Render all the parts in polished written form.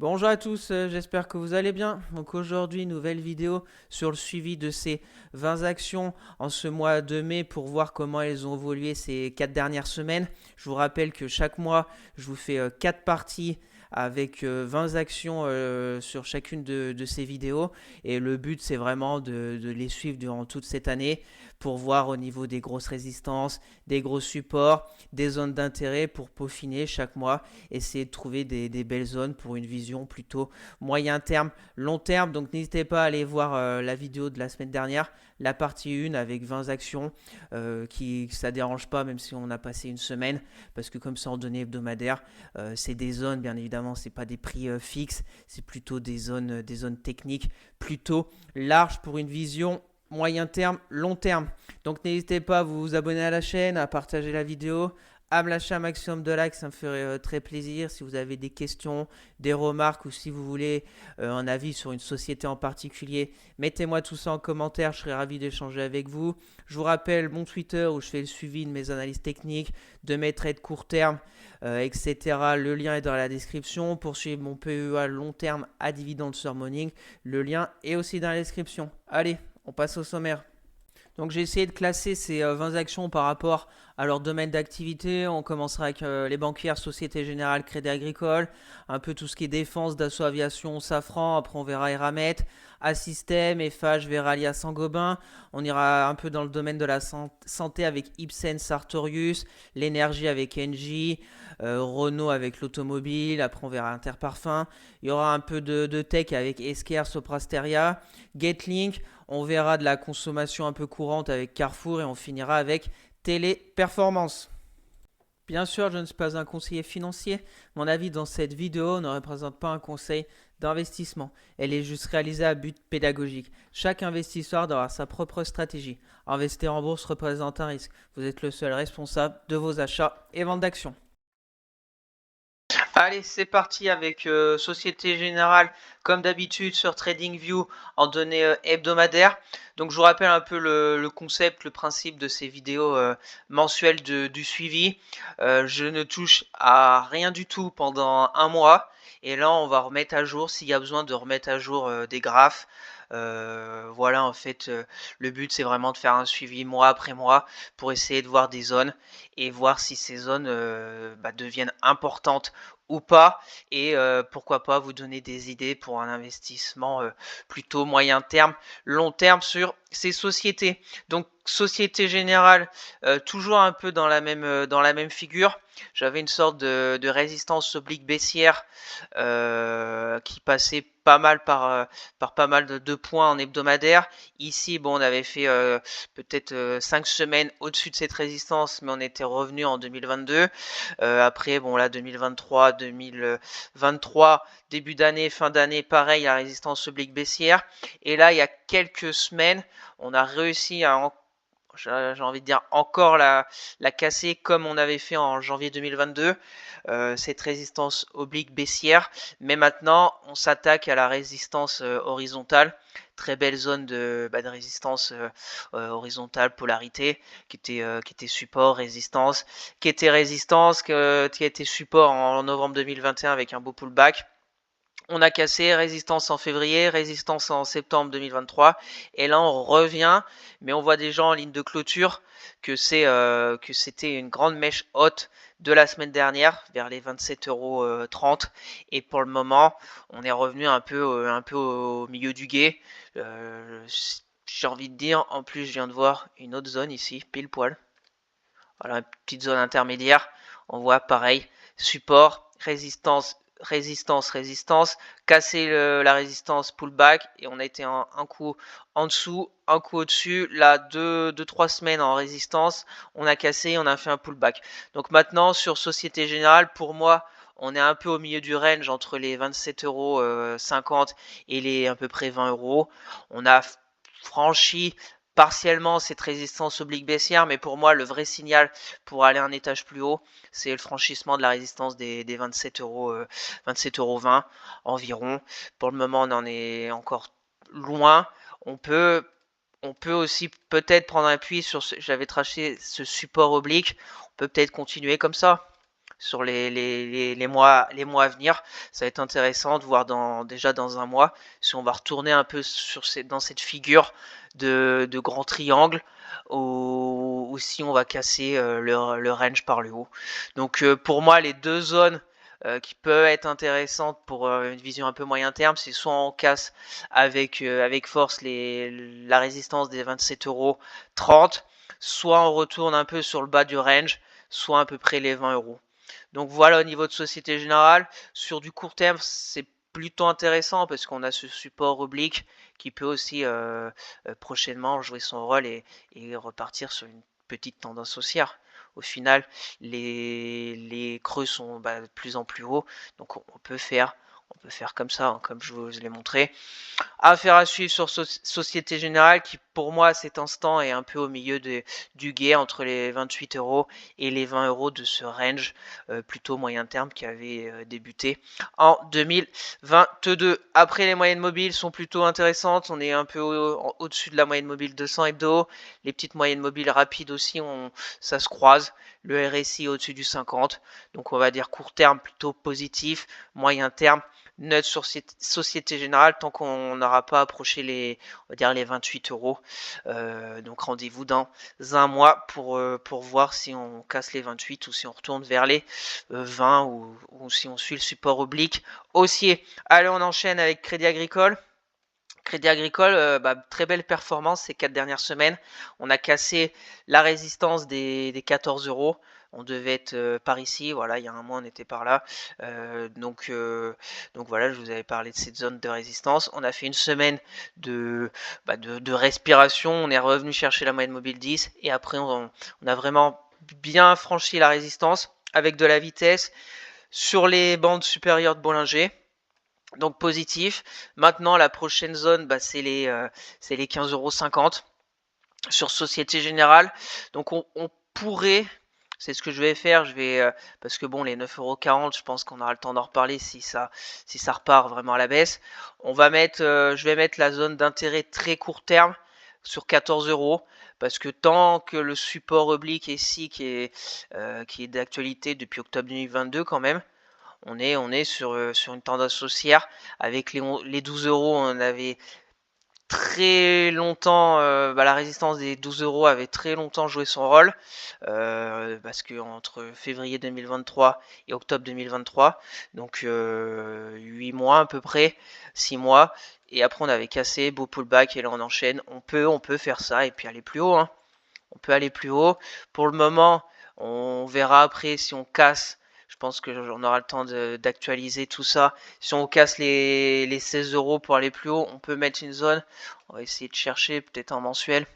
Bonjour à tous, j'espère que vous allez bien. Donc aujourd'hui, nouvelle vidéo sur le suivi de ces 20 actions en ce mois de mai pour voir comment elles ont évolué ces 4 dernières semaines. Je vous rappelle que chaque mois, je vous fais 4 parties avec 20 actions sur chacune de ces vidéos. Et le but, c'est vraiment de les suivre durant toute cette année pour voir au niveau des grosses résistances, des gros supports, des zones d'intérêt pour peaufiner chaque mois, essayer de trouver des belles zones pour une vision plutôt moyen terme, long terme. Donc n'hésitez pas à aller voir la vidéo de la semaine dernière, la partie 1 avec 20 actions, qui ça dérange pas même si on a passé une semaine, parce que comme c'est en données hebdomadaires, c'est des zones, bien évidemment, c'est pas des prix fixes, c'est plutôt des zones techniques plutôt larges pour une vision moyen terme, long terme. Donc n'hésitez pas à vous abonner à la chaîne, à partager la vidéo, à me lâcher un maximum de likes, ça me ferait très plaisir. Si vous avez des questions, des remarques ou si vous voulez un avis sur une société en particulier, mettez-moi tout ça en commentaire, je serai ravi d'échanger avec vous. Je vous rappelle mon Twitter où je fais le suivi de mes analyses techniques, de mes trades court terme, etc. Le lien est dans la description. Pour suivre mon PEA long terme à dividende sur Morning, le lien est aussi dans la description. Allez, on passe au sommaire. Donc j'ai essayé de classer ces 20 actions par rapport à leur domaine d'activité. On commencera avec les banquières, Société Générale, Crédit Agricole, un peu tout ce qui est défense, Dassault Aviation, Safran. Après on verra Eramet, Assystem, Eiffage, Verallia, Saint-Gobain. On ira un peu dans le domaine de la santé avec Ipsen, Sartorius, l'énergie avec Engie, Renault avec l'automobile. Après on verra Interparfum. Il y aura un peu de tech avec Esker, Soprasteria, Getlink. On verra de la consommation un peu courante avec Carrefour et on finira avec Téléperformance. Bien sûr, je ne suis pas un conseiller financier. Mon avis dans cette vidéo ne représente pas un conseil d'investissement. Elle est juste réalisée à but pédagogique. Chaque investisseur doit avoir sa propre stratégie. Investir en bourse représente un risque. Vous êtes le seul responsable de vos achats et ventes d'actions. Allez, c'est parti avec Société Générale, comme d'habitude sur TradingView en données hebdomadaires. Donc je vous rappelle un peu le concept, le principe de ces vidéos mensuelles du suivi. Je ne touche à rien du tout pendant un mois. Et là, on va remettre à jour s'il y a besoin de remettre à jour des graphes. Voilà, en fait, le but c'est vraiment de faire un suivi mois après mois pour essayer de voir des zones et voir si ces zones deviennent importantes ou pas, et pourquoi pas vous donner des idées pour un investissement plutôt moyen terme, long terme sur ces sociétés. Donc Société Générale, toujours un peu dans la même figure. J'avais une sorte de résistance oblique baissière qui passait pas mal par pas mal de points en hebdomadaire. Ici, bon, on avait fait peut-être 5 semaines au-dessus de cette résistance, mais on était revenu en 2022. Après, bon, là, 2023, 2023, début d'année, fin d'année, pareil, la résistance oblique baissière. Et là, il y a quelques semaines, on a réussi à j'ai envie de dire encore la casser comme on avait fait en janvier 2022, cette résistance oblique baissière. Mais maintenant, on s'attaque à la résistance horizontale. Très belle zone de résistance horizontale, polarité, qui était support, résistance, qui a été support en novembre 2021 avec un beau pullback. On a cassé résistance en février, résistance en septembre 2023, et là on revient, mais on voit déjà en ligne de clôture que c'était une grande mèche haute de la semaine dernière vers les 27,30 €, et pour le moment on est revenu un peu au milieu du gué. J'ai envie de dire, en plus je viens de voir une autre zone ici, pile poil. Voilà, une petite zone intermédiaire. On voit pareil, support, résistance, résistance, résistance, casser la résistance, pullback, et on a été un coup en dessous, un coup au-dessus. Là, 3 semaines en résistance, on a cassé, on a fait un pullback. Donc maintenant, sur Société Générale, pour moi, on est un peu au milieu du range entre les 27,50 € et les à peu près 20 €. On a franchi partiellement cette résistance oblique baissière, mais pour moi le vrai signal pour aller un étage plus haut, c'est le franchissement de la résistance des 27 €, 27,20 € environ. Pour le moment on en est encore loin. On peut on peut aussi peut-être prendre appui sur j'avais tracé ce support oblique. On peut peut-être continuer comme ça. sur les mois à venir. Ça va être intéressant de voir déjà dans un mois si on va retourner un peu dans cette figure de grand triangle ou si on va casser le range par le haut. Donc pour moi, les deux zones qui peuvent être intéressantes pour une vision un peu moyen terme, c'est soit on casse avec force la résistance des 27,30 €, soit on retourne un peu sur le bas du range, soit à peu près les 20 €. Donc voilà, au niveau de Société Générale, sur du court terme, c'est plutôt intéressant parce qu'on a ce support oblique qui peut aussi prochainement jouer son rôle et repartir sur une petite tendance haussière. Au final, les creux sont de plus en plus hauts, donc on peut faire comme ça, hein, comme je vous l'ai montré. Affaire à suivre sur Société Générale qui pour moi à cet instant est un peu au milieu du guet entre les 28 € et les 20 € de ce range plutôt moyen terme qui avait débuté en 2022. Après, les moyennes mobiles sont plutôt intéressantes, on est un peu au-dessus de la moyenne mobile 200 hebdo, les petites moyennes mobiles rapides aussi, ça se croise, le RSI au-dessus du 50, donc on va dire court terme plutôt positif, moyen terme neutre sur cette Société Générale tant qu'on n'aura pas approché on va dire les 28 €. Donc rendez-vous dans un mois pour voir si on casse les 28 ou si on retourne vers les 20 ou si on suit le support oblique haussier. Allez, on enchaîne avec Crédit Agricole. Crédit Agricole, très belle performance ces 4 dernières semaines. On a cassé la résistance des 14 €. On devait être par ici, voilà, il y a un mois on était par là. Donc voilà, je vous avais parlé de cette zone de résistance. On a fait une semaine de respiration, on est revenu chercher la moyenne mobile 10 et après on a vraiment bien franchi la résistance avec de la vitesse sur les bandes supérieures de Bollinger. Donc positif. Maintenant, la prochaine zone, c'est les 15,50 € sur Société Générale. Donc on pourrait, c'est ce que je vais faire, parce que bon, les 9,40 €, je pense qu'on aura le temps d'en reparler si ça repart vraiment à la baisse. Je vais mettre la zone d'intérêt très court terme sur 14 €, parce que tant que le support oblique ici qui est d'actualité depuis octobre 2022 quand même, on est sur une tendance haussière. Avec les 12 €, on avait très longtemps, la résistance des 12 € avait très longtemps joué son rôle, parce que entre février 2023 et octobre 2023, donc 8 mois à peu près, 6 mois, et après on avait cassé, beau pullback, et là on enchaîne. On peut faire ça et puis aller plus haut, hein. On peut aller plus haut. Pour le moment, on verra après si on casse. Je pense que on aura le temps d'actualiser tout ça. Si on casse les 16 € pour aller plus haut, on peut mettre une zone. On va essayer de chercher peut-être en mensuel.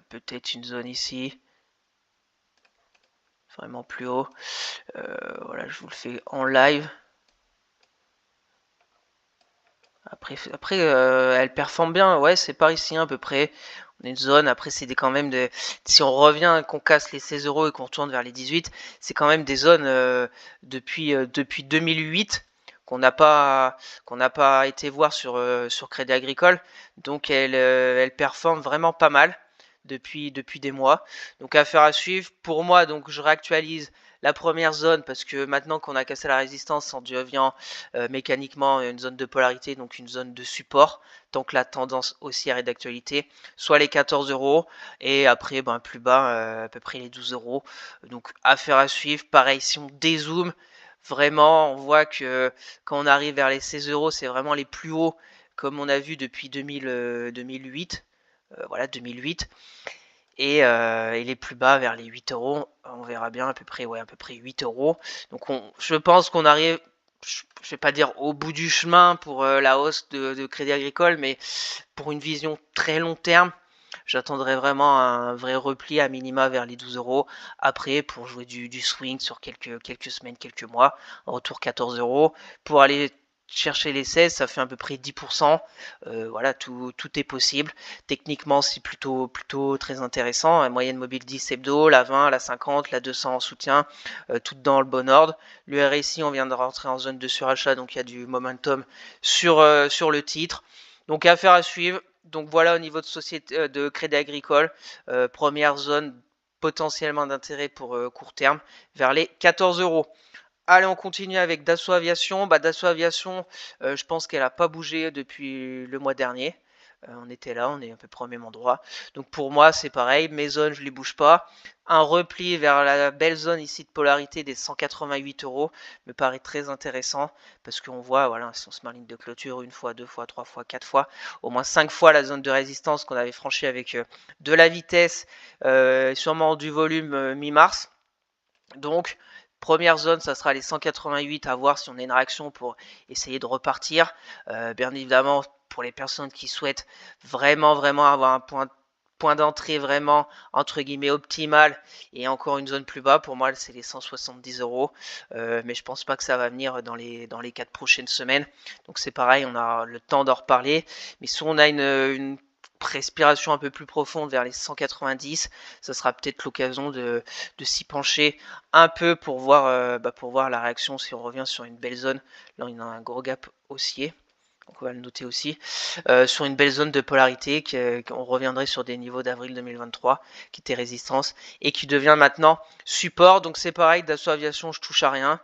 Peut-être une zone ici. Vraiment plus haut. Voilà, je vous le fais en live. Après elle performe bien. Ouais, c'est par ici à peu près. On a une zone. Après, c'est quand même si on revient, qu'on casse les 16 € et qu'on retourne vers les 18, c'est quand même des zones depuis 2008 qu'on n'a pas été voir sur Crédit Agricole. Donc elle performe vraiment pas mal depuis des mois. Donc affaire à suivre. Pour moi, donc je réactualise la première zone parce que maintenant qu'on a cassé la résistance, on devient mécaniquement une zone de polarité, donc une zone de support, tant que la tendance haussière est d'actualité, soit les 14 € et après plus bas à peu près les 12 €. Donc affaire à suivre. Pareil, si on dézoome, vraiment on voit que quand on arrive vers les 16 €, c'est vraiment les plus hauts comme on a vu depuis 2008. Voilà, 2008. Et les plus bas vers les 8 €, on verra bien à peu près 8 €. Donc je pense qu'on arrive, je vais pas dire au bout du chemin pour la hausse de Crédit Agricole, mais pour une vision très long terme, j'attendrai vraiment un vrai repli à minima vers les 12 €. Après, pour jouer du swing sur quelques semaines, quelques mois, en retour 14 € pour aller chercher les 16, ça fait à peu près 10%. Voilà, tout est possible. Techniquement, c'est plutôt très intéressant. La moyenne mobile 10 hebdo, la 20, la 50, la 200 en soutien, toutes dans le bon ordre. Le RSI, on vient de rentrer en zone de surachat, donc il y a du momentum sur le titre. Donc affaire à suivre. Donc voilà au niveau de Crédit Agricole, première zone potentiellement d'intérêt pour court terme vers les 14 €. Allez, on continue avec Dassault Aviation. Dassault Aviation, je pense qu'elle n'a pas bougé depuis le mois dernier. On était là, on est à peu près au même endroit. Donc pour moi, c'est pareil. Mes zones, je ne les bouge pas. Un repli vers la belle zone ici de polarité des 188 € me paraît très intéressant parce qu'on voit, voilà, si on se met en ligne de clôture une fois, deux fois, trois fois, quatre fois, au moins 5 fois la zone de résistance qu'on avait franchie avec de la vitesse, sûrement du volume mi-mars. Donc, première zone, ça sera les 188, à voir si on a une réaction pour essayer de repartir. Bien évidemment, pour les personnes qui souhaitent vraiment avoir un point d'entrée vraiment entre guillemets optimal et encore une zone plus bas, pour moi c'est les 170 €, mais je pense pas que ça va venir dans les 4 prochaines semaines. Donc c'est pareil, on a le temps d'en reparler, mais si on a une respiration un peu plus profonde vers les 190, ça sera peut-être l'occasion de s'y pencher un peu pour voir la réaction si on revient sur une belle zone. Là on a un gros gap haussier, donc on va le noter aussi, sur une belle zone de polarité qu'on reviendrait sur des niveaux d'avril 2023 qui était résistance et qui devient maintenant support. Donc c'est pareil, Dassault Aviation, je touche à rien.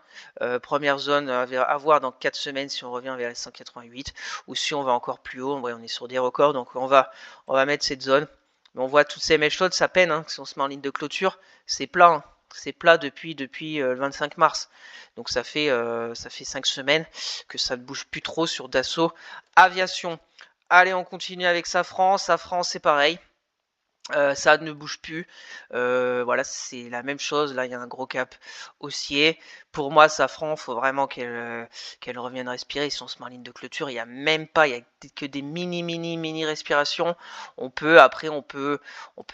Première zone à voir dans 4 semaines si on revient vers les 188 ou si on va encore plus haut. On est sur des records, donc on va mettre cette zone. Mais on voit toutes ces mèches chaudes, ça peine, hein, si on se met en ligne de clôture, c'est plat, hein. C'est plat depuis le 25 mars. Donc ça fait 5 semaines que ça ne bouge plus trop sur Dassault Aviation. Allez, on continue avec Safran. Safran, c'est pareil. Ça ne bouge plus. Voilà, c'est la même chose. Là, il y a un gros cap haussier. Pour moi, Safran, il faut vraiment qu'elle revienne respirer. Si on se met en ligne de clôture, il n'y a même pas, il n'y a que des mini respirations. On peut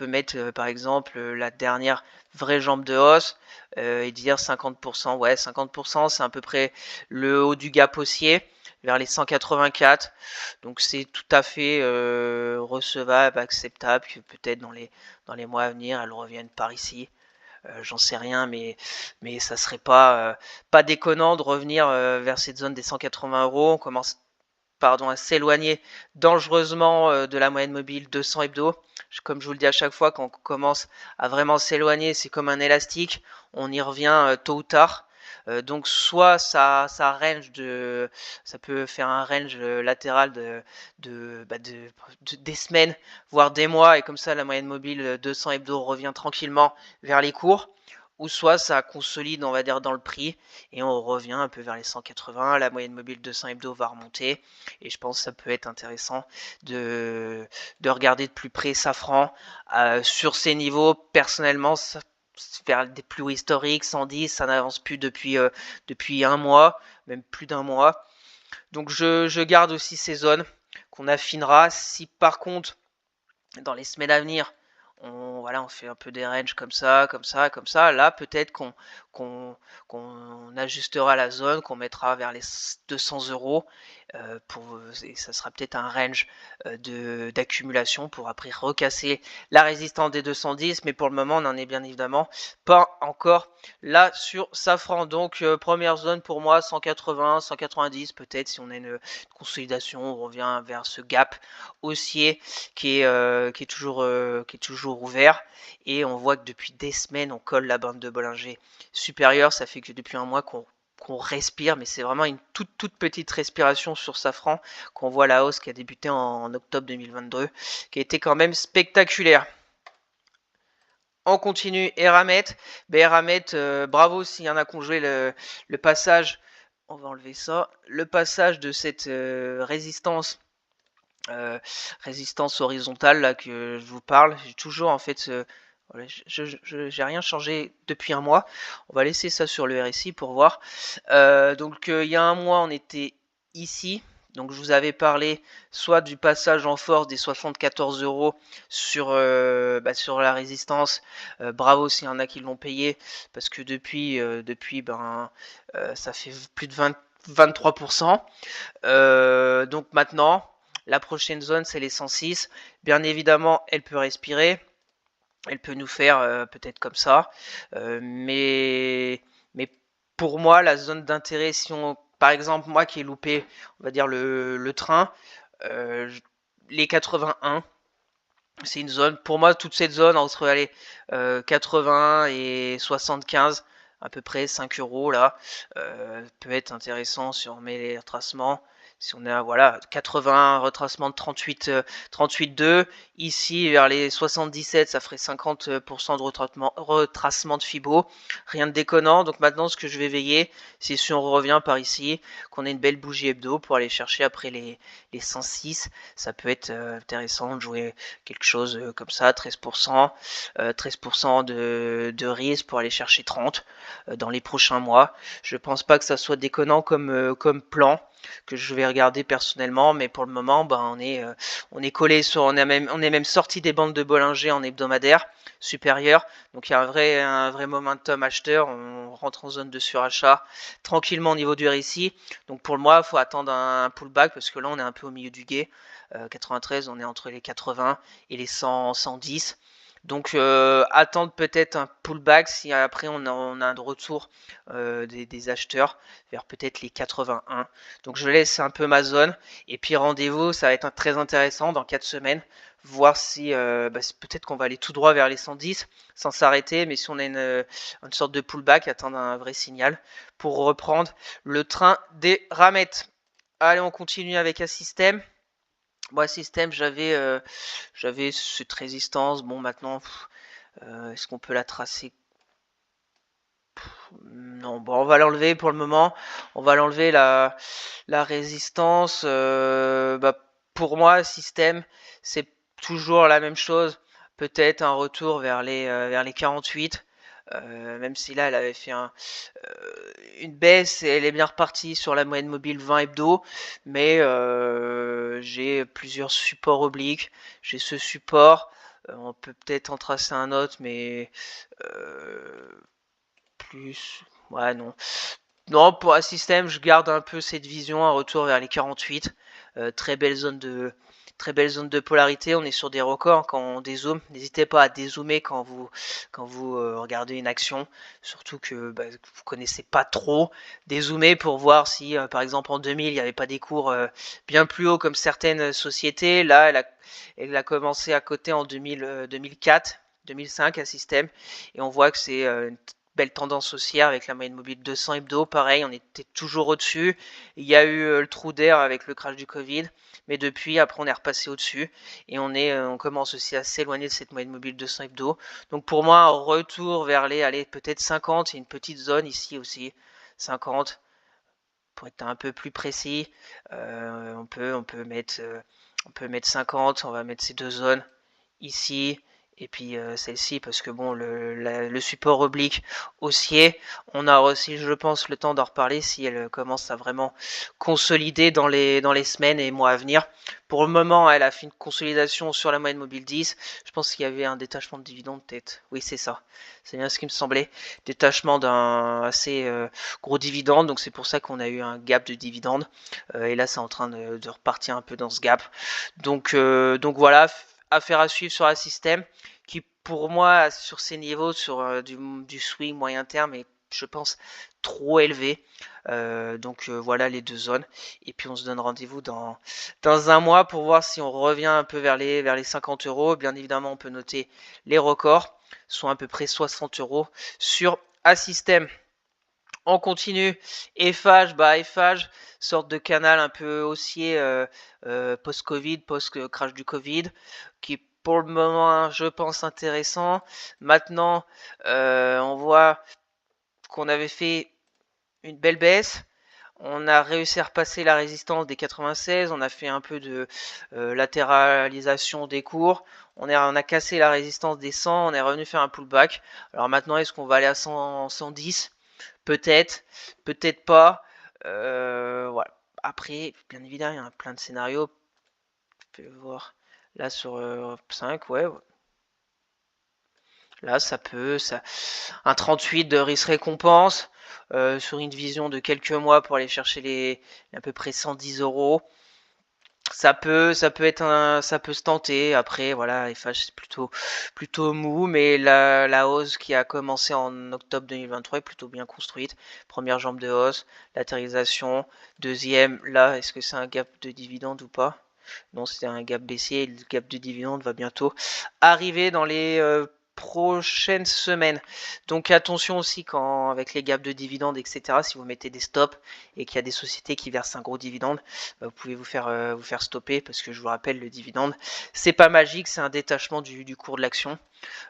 mettre par exemple la dernière vraie jambe de hausse et dire 50%. Ouais, 50%, c'est à peu près le haut du gap haussier vers les 184. Donc c'est tout à fait recevable, acceptable, que peut-être dans les mois à venir, elle revienne par ici. J'en sais rien, mais ça serait pas déconnant de revenir vers cette zone des 180 €. On commence à s'éloigner dangereusement de la moyenne mobile 200 hebdo. Comme je vous le dis à chaque fois, quand on commence à vraiment s'éloigner, c'est comme un élastique, on y revient tôt ou tard. Donc soit ça peut faire un range latéral des semaines, voire des mois, et comme ça la moyenne mobile 200 hebdo revient tranquillement vers les cours, ou soit ça consolide, on va dire, dans le prix et on revient un peu vers les 180, la moyenne mobile 200 hebdo va remonter et je pense que ça peut être intéressant de regarder de plus près Safran sur ces niveaux. Personnellement, vers des plus hauts historiques, 110, ça n'avance plus depuis un mois, même plus d'un mois. Donc je garde aussi ces zones qu'on affinera. Si par contre, dans les semaines à venir, on fait un peu des ranges comme ça, là peut-être qu'on ajustera la zone, qu'on mettra vers les 200 €, et ça sera peut-être un range d'accumulation pour après recasser la résistance des 210, mais pour le moment on n'en est bien évidemment pas encore là sur Safran. Donc première zone pour moi 180, 190 peut-être, si on a une consolidation, on revient vers ce gap haussier qui est toujours ouvert, et on voit que depuis des semaines on colle la bande de Bollinger supérieure. Ça fait que depuis un mois qu'on respire, mais c'est vraiment une toute petite respiration sur Safran, qu'on voit la hausse qui a débuté en octobre 2022, qui a été quand même spectaculaire. On continue. Eramet, bravo s'il y en a qui ont joué le passage, on va enlever ça, le passage de cette résistance horizontale là que je vous parle. J'ai toujours en fait j'ai rien changé depuis un mois. On va laisser ça sur le RSI pour voir. Donc il y a un mois on était ici. Donc je vous avais parlé soit du passage en force des 74 € sur la résistance. Bravo s'il y en a qui l'ont payé, parce que depuis ça fait plus de 23%. Donc maintenant, la prochaine zone, c'est les 106. Bien évidemment, elle peut respirer. Elle peut nous faire peut-être comme ça. Mais pour moi, la zone d'intérêt, si on, par exemple, moi qui ai loupé, on va dire le train, les 81, C'est une zone, pour moi, toute cette zone entre 80 et 75, à peu près 5 euros là, peut être intéressant si on met les retracements. Si on est à voilà, 80, retracement de 38,2. Ici, vers les 77, ça ferait 50% de retracement de Fibo. Rien de déconnant. Donc maintenant, ce que je vais veiller, c'est si on revient par ici, qu'on ait une belle bougie hebdo pour aller chercher après les 106. Ça peut être intéressant de jouer quelque chose comme ça, 13%, 13% de risque pour aller chercher 30 dans les prochains mois. Je pense pas que ça soit déconnant comme plan que je vais regarder personnellement, mais pour le moment, on est collé sur, on est même sorti des bandes de Bollinger en hebdomadaire supérieur, donc il y a un vrai momentum acheteur, on rentre en zone de surachat tranquillement au niveau du récit. Donc pour le mois, il faut attendre un pullback parce que là on est un peu au milieu du guet. 93, on est entre les 80 et les 100, 110. Donc attendre peut-être un pullback si après on a un retour des acheteurs vers peut-être les 81. Donc je laisse un peu ma zone et puis rendez-vous, ça va être très intéressant dans 4 semaines, voir si peut-être qu'on va aller tout droit vers les 110 sans s'arrêter, mais si on a une sorte de pullback, attendre un vrai signal pour reprendre le train des ramettes. Allez, on continue avec un système. Moi, système, j'avais cette résistance. Bon, maintenant, est-ce qu'on peut la tracer? Non, bon, on va l'enlever pour le moment. On va l'enlever la résistance. Pour moi, système, c'est toujours la même chose. Peut-être un retour vers les 48. Même si là, elle avait fait une baisse et elle est bien repartie sur la moyenne mobile 20 hebdo. Mais j'ai plusieurs supports obliques. J'ai ce support. On peut peut-être en tracer un autre, mais plus. Ouais, non. Non, pour un système, je garde un peu cette vision, un retour vers les 48. Très belle zone de polarité. On est sur des records quand on dézoome. N'hésitez pas à dézoomer quand vous regardez une action, surtout que vous connaissez pas trop. Dézoomer pour voir si, par exemple, en 2000, il n'y avait pas des cours bien plus hauts comme certaines sociétés. Là, elle a commencé à coter en 2004, 2005 à système, et on voit que c'est une belle tendance haussière avec la moyenne mobile 200 hebdo. Pareil, on était toujours au-dessus. Il y a eu le trou d'air avec le crash du Covid, mais depuis, après, on est repassé au-dessus et on commence aussi à s'éloigner de cette moyenne mobile 200 hebdo. Donc pour moi, un retour vers allez, peut-être 50, il y a une petite zone ici aussi, 50. Pour être un peu plus précis, on peut mettre 50. On va mettre ces deux zones ici et puis celle-ci parce que bon le support oblique haussier, on a aussi je pense le temps d'en reparler si elle commence à vraiment consolider dans les semaines et mois à venir. Pour le moment, elle a fait une consolidation sur la moyenne mobile 10. Je pense qu'il y avait un détachement de dividende peut-être. Oui, c'est ça. C'est bien ce qui me semblait. Détachement d'un assez gros dividende. Donc c'est pour ça qu'on a eu un gap de dividende. Et là, c'est en train de repartir un peu dans ce gap. Donc voilà, affaire à suivre sur un système qui, pour moi, sur ces niveaux, sur du swing moyen terme, est, je pense, trop élevé. Voilà les deux zones. Et puis on se donne rendez-vous dans un mois pour voir si on revient un peu vers les 50 euros. Bien évidemment, on peut noter les records, sont à peu près 60 euros sur un système. On continue. FH, FH, sorte de canal un peu haussier post-Covid, post-crash du Covid, qui pour le moment, je pense, intéressant. Maintenant, on voit qu'on avait fait une belle baisse. On a réussi à repasser la résistance des 96. On a fait un peu de latéralisation des cours. On a cassé la résistance des 100. On est revenu faire un pullback. Alors maintenant, est-ce qu'on va aller à 110? Peut-être, peut-être pas. Voilà. Après, bien évidemment, il y a plein de scénarios. Vous pouvez voir là sur 5, ouais. Là, un 38 de risque récompense sur une vision de quelques mois pour aller chercher les à peu près 110 euros. Ça peut se tenter. Après, voilà, FH c'est plutôt mou, mais la hausse qui a commencé en octobre 2023 est plutôt bien construite. Première jambe de hausse, latérisation. Deuxième, là, est-ce que c'est un gap de dividende ou pas? Non, c'était un gap baissier. Le gap de dividende va bientôt arriver dans les prochaines semaines. Donc attention aussi quand avec les gaps de dividendes, etc. Si vous mettez des stops et qu'il y a des sociétés qui versent un gros dividende, vous pouvez vous faire stopper parce que je vous rappelle, le dividende, c'est pas magique, c'est un détachement du cours de l'action.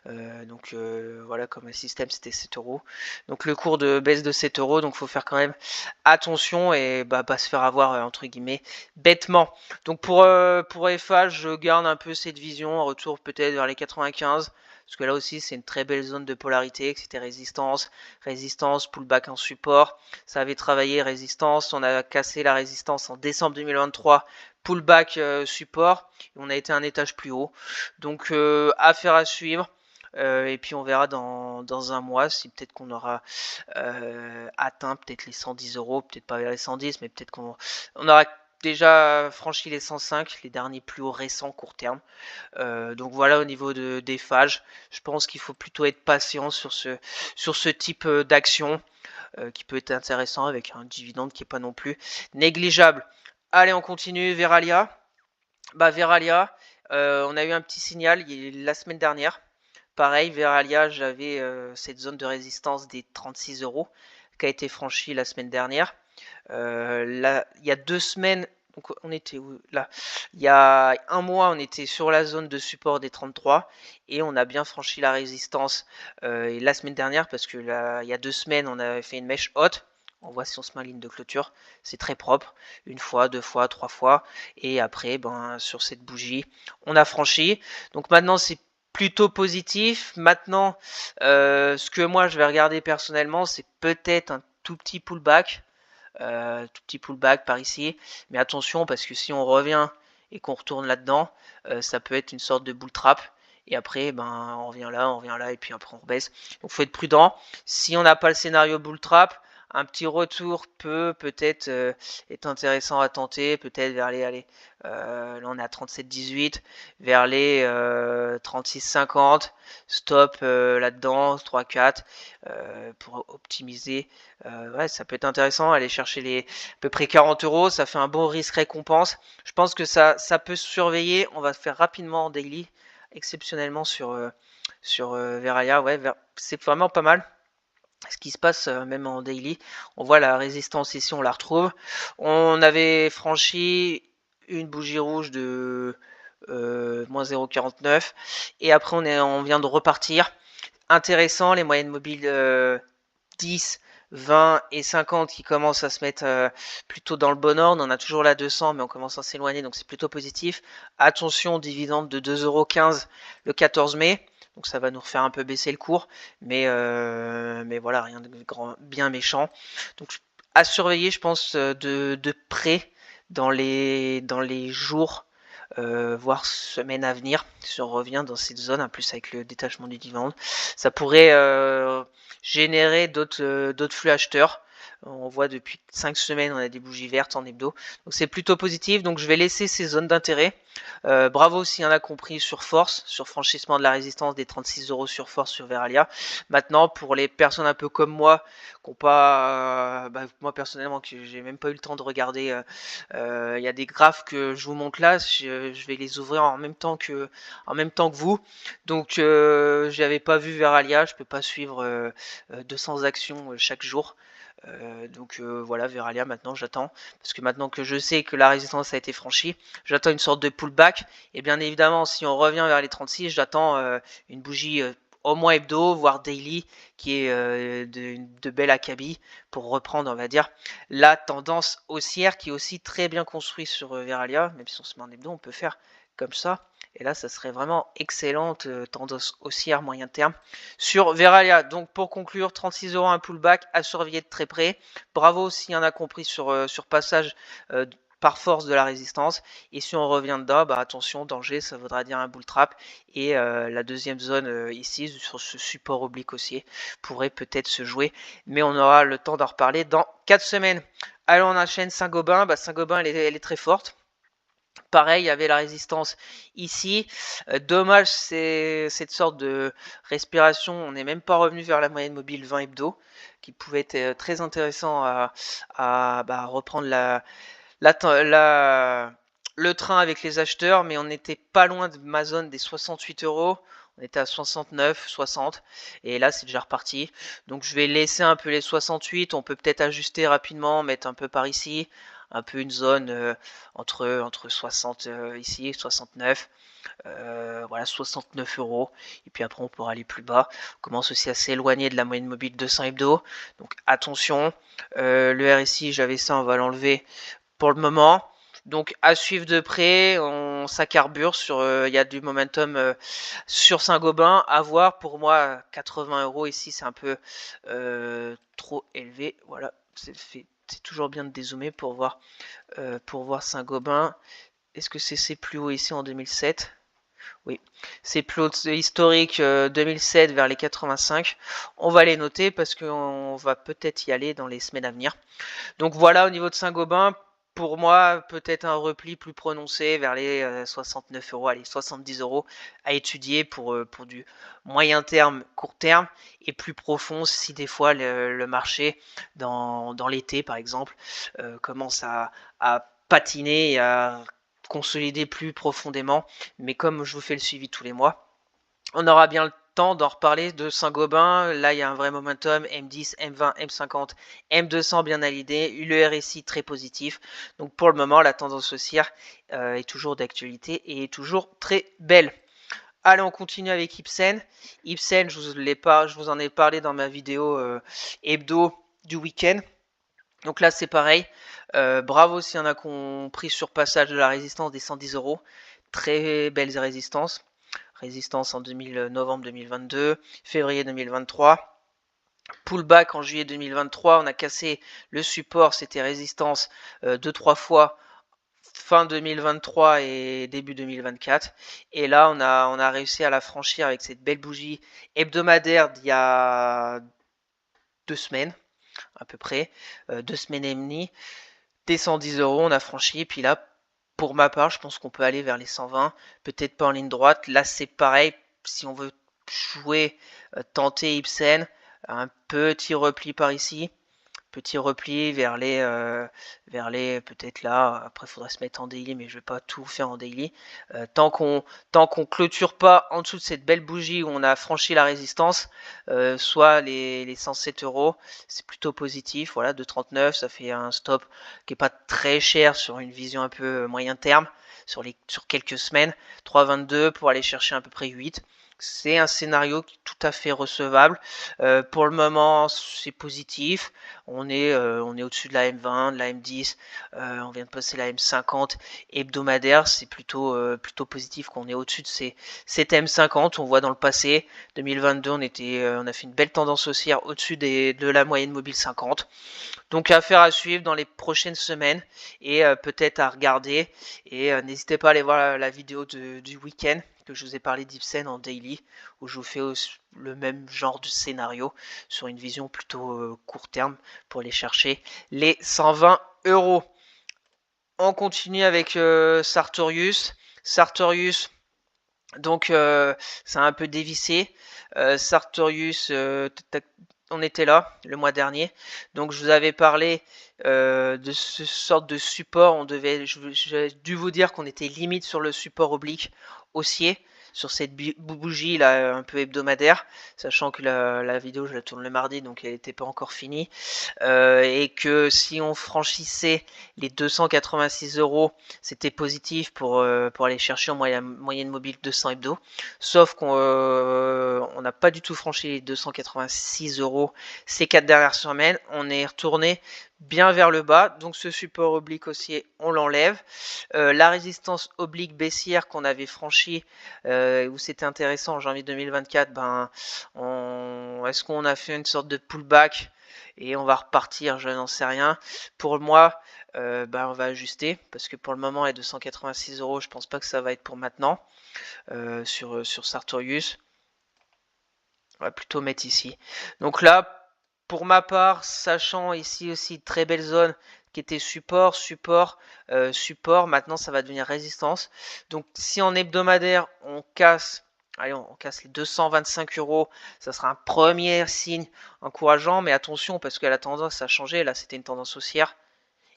Donc voilà, comme un système c'était 7 euros. Donc le cours de baisse de 7 euros, donc faut faire quand même attention et pas se faire avoir entre guillemets bêtement. Donc pour FH, je garde un peu cette vision, en retour peut-être vers les 95. Parce que là aussi, c'est une très belle zone de polarité. C'était résistance, résistance, pullback en support. Ça avait travaillé résistance. On a cassé la résistance en décembre 2023. Pullback support. On a été un étage plus haut. Donc, affaire à suivre. Et puis on verra dans un mois si peut-être qu'on aura atteint peut-être les 110 euros, peut-être pas vers les 110, mais peut-être qu'on aura déjà franchi les 105, les derniers plus hauts récents court terme. Donc voilà au niveau des phages, je pense qu'il faut plutôt être patient sur ce type d'action qui peut être intéressant avec un dividende qui n'est pas non plus négligeable. Allez, on continue. Veralia. Veralia, on a eu un petit signal la semaine dernière. Pareil, Veralia, j'avais cette zone de résistance des 36 euros qui a été franchie la semaine dernière. Là, il y a 2 semaines, donc on était où là? Il y a un mois, on était sur la zone de support des 33 et on a bien franchi la résistance et la semaine dernière parce que là, il y a 2 semaines, on avait fait une mèche haute. On voit si on se met en ligne de clôture, c'est très propre. Une fois, 2 fois, 3 fois. Et après, sur cette bougie, on a franchi. Donc maintenant, c'est plutôt positif. Maintenant, ce que moi, je vais regarder personnellement, c'est peut-être un tout petit pullback. Par ici. Mais attention, parce que si on revient et qu'on retourne là-dedans, ça peut être une sorte de bull trap. Et après, on revient là, et puis après on rebaisse. Donc faut être prudent. Si on n'a pas le scénario bull trap, un petit retour peut-être être intéressant à tenter, peut-être vers les, allez, là on est à 37,18, vers les 36,50, stop là-dedans, 3,4 pour optimiser. Ouais, ça peut être intéressant, aller chercher les à peu près 40 euros, ça fait un bon risque-récompense. Je pense que ça peut se surveiller. On va faire rapidement en daily, exceptionnellement sur Veraya. Ouais, c'est vraiment pas mal ce qui se passe même en daily. On voit la résistance ici, on la retrouve. On avait franchi une bougie rouge de moins 0,49 et après on vient de repartir. Intéressant, les moyennes mobiles 10, 20 et 50 qui commencent à se mettre plutôt dans le bon ordre. On a toujours la 200, mais on commence à s'éloigner, donc c'est plutôt positif. Attention, dividende de 2,15 € le 14 mai. Donc ça va nous refaire un peu baisser le cours, mais voilà, rien de grand, bien méchant. Donc à surveiller, je pense, de près dans les jours, voire semaines à venir, si on revient dans cette zone, en plus avec le détachement du dividende. Ça pourrait générer d'autres flux acheteurs. On voit depuis 5 semaines, on a des bougies vertes en hebdo. Donc c'est plutôt positif. Donc je vais laisser ces zones d'intérêt. Bravo s'il y en a compris sur Force, sur franchissement de la résistance des 36 euros sur Force sur Veralia. Maintenant, pour les personnes un peu comme moi, qui n'ont pas, moi personnellement, que j'ai même pas eu le temps de regarder, il y a des graphes que je vous montre là. Je vais les ouvrir en même temps que vous. Donc j'avais pas vu Veralia, je peux pas suivre 200 actions chaque jour. Donc voilà, Veralia maintenant j'attends, parce que maintenant que je sais que la résistance a été franchie, j'attends une sorte de pullback, et bien évidemment si on revient vers les 36, j'attends une bougie au moins hebdo, voire daily, qui est de bel acabit, pour reprendre on va dire la tendance haussière qui est aussi très bien construite sur Veralia. Même si on se met en hebdo, on peut faire comme ça. Et là, ça serait vraiment excellente tendance haussière moyen terme sur Veralia. Donc pour conclure, 36 euros un pullback à surveiller de très près. Bravo s'il y en a compris sur passage par force de la résistance. Et si on revient dedans, attention, danger, ça voudra dire un bull trap. Et la deuxième zone ici, sur ce support oblique haussier, pourrait peut-être se jouer. Mais on aura le temps d'en reparler dans 4 semaines. Allez, on enchaîne Saint-Gobain. Saint-Gobain, elle est très forte. Pareil, il y avait la résistance ici. Dommage, c'est cette sorte de respiration. On n'est même pas revenu vers la moyenne mobile 20 hebdo, qui pouvait être très intéressant à reprendre le train avec les acheteurs, mais on n'était pas loin de ma zone des 68 euros. On était à 69, 60, et là c'est déjà reparti. Donc je vais laisser un peu les 68, on peut peut-être ajuster rapidement, mettre un peu par ici, un peu une zone entre 60 ici et 69. Voilà, 69 euros. Et puis après, on pourra aller plus bas. On commence aussi à s'éloigner de la moyenne mobile 200 hebdo. Donc attention, le RSI, j'avais ça, on va l'enlever pour le moment. Donc à suivre de près, ça carbure sur, il y a du momentum sur Saint-Gobain. À voir, pour moi, 80 euros ici, c'est un peu trop élevé. Voilà, c'est toujours bien de dézoomer pour voir Saint-Gobain. Est-ce que c'est plus haut ici en 2007? Oui, c'est plus haut historique 2007 vers les 85. On va les noter parce qu'on va peut-être y aller dans les semaines à venir. Donc voilà, au niveau de Saint-Gobain, pour moi, peut-être un repli plus prononcé vers les 69 euros, allez, 70 euros à étudier pour du moyen terme, court terme, et plus profond si des fois le marché, dans l'été par exemple, commence à patiner et à consolider plus profondément. Mais comme je vous fais le suivi tous les mois, on aura bien le temps d'en reparler de Saint-Gobain. Là, il y a un vrai momentum. M10, M20, M50, M200 bien aligné. Le RSI très positif. Donc pour le moment, la tendance haussière est toujours d'actualité et est toujours très belle. Allez, on continue avec Ipsen. Ipsen, je vous en ai parlé dans ma vidéo hebdo du week-end. Donc là, c'est pareil. Bravo s'il y en a qui ont pris sur passage de la résistance des 110 euros. Très belles résistances. Résistance en novembre 2022, février 2023. Pullback en juillet 2023. On a cassé le support. C'était résistance 2-3 fois fin 2023 et début 2024. Et là, on a réussi à la franchir avec cette belle bougie hebdomadaire d'il y a 2 semaines à peu près, 2 semaines et demie, des 110 euros, on a franchi, et puis là, pour ma part, je pense qu'on peut aller vers les 120, peut-être pas en ligne droite, là c'est pareil, si on veut jouer, tenter Ibsen, un petit repli par ici, petit repli vers les peut-être là, après il faudra se mettre en daily, mais je vais pas tout faire en daily. Tant qu'on clôture pas en dessous de cette belle bougie où on a franchi la résistance, soit les 107 euros, c'est plutôt positif. Voilà, 2,39, ça fait un stop qui est pas très cher sur une vision un peu moyen terme, sur quelques semaines. 3,22 pour aller chercher à peu près 8. C'est un scénario qui est tout à fait recevable. Pour le moment, c'est positif. On est au-dessus de la M20, de la M10. On vient de passer la M50 hebdomadaire. C'est plutôt positif qu'on est au-dessus de cette M50. On voit dans le passé, 2022, on a fait une belle tendance haussière au-dessus de la moyenne mobile 50. Donc affaire à suivre dans les prochaines semaines et peut-être à regarder. Et n'hésitez pas à aller voir la vidéo du week-end que je vous ai parlé d'Ibsen en daily, où je vous fais le même genre de scénario sur une vision plutôt court terme pour aller chercher les 120 euros. On continue avec Sartorius. Sartorius, donc c'est un peu dévissé. Sartorius, on était là le mois dernier. Donc je vous avais parlé de ce sorte de support. J'ai dû vous dire qu'on était limite sur le support oblique haussier, sur cette bougie là un peu hebdomadaire, sachant que la vidéo je la tourne le mardi, donc elle n'était pas encore finie, et que si on franchissait les 286 euros, c'était positif pour aller chercher en moyenne mobile 200 hebdo, sauf qu'on n'a pas du tout franchi les 286 euros ces 4 dernières semaines. On est retourné bien vers le bas, donc ce support oblique haussier on l'enlève. La résistance oblique baissière qu'on avait franchie, où c'était intéressant en janvier 2024, est-ce qu'on a fait une sorte de pullback et on va repartir? Je n'en sais rien. Pour moi, on va ajuster, parce que pour le moment les 286 euros, je pense pas que ça va être pour maintenant sur Sartorius. On va plutôt mettre ici. Donc là, pour ma part, sachant ici aussi très belle zone qui était support, maintenant ça va devenir résistance. Donc si en hebdomadaire on casse les 225 euros, ça sera un premier signe encourageant, mais attention parce que la tendance a changé. Là c'était une tendance haussière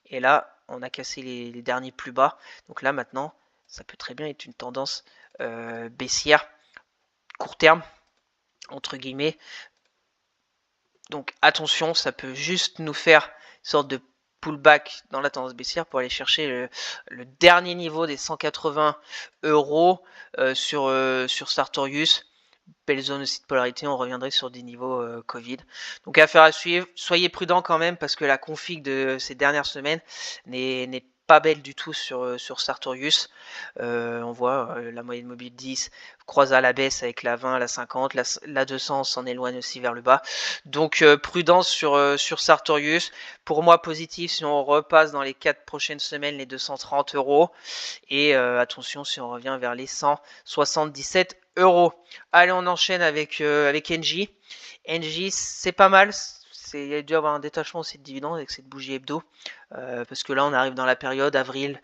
et là on a cassé les derniers plus bas. Donc là maintenant, ça peut très bien être une tendance baissière, court terme, entre guillemets. Donc attention, ça peut juste nous faire une sorte de pullback dans la tendance baissière pour aller chercher le dernier niveau des 180 € sur Sartorius. Belle zone aussi de polarité, on reviendrait sur des niveaux Covid. Donc affaire à suivre, soyez prudents quand même parce que la config de ces dernières semaines n'est pas belle du tout sur Sartorius. On voit la moyenne mobile 10 croise à la baisse avec la 20, la 50, la 200 s'en éloigne aussi vers le bas. Donc prudence sur Sartorius. Pour moi positif si on repasse dans les 4 prochaines semaines les 230 €. Et attention si on revient vers les 177 €. Allez, on enchaîne avec Engie. Engie, c'est pas mal. Il y a dû avoir un détachement aussi de dividendes avec cette bougie hebdo. Parce que là, on arrive dans la période avril,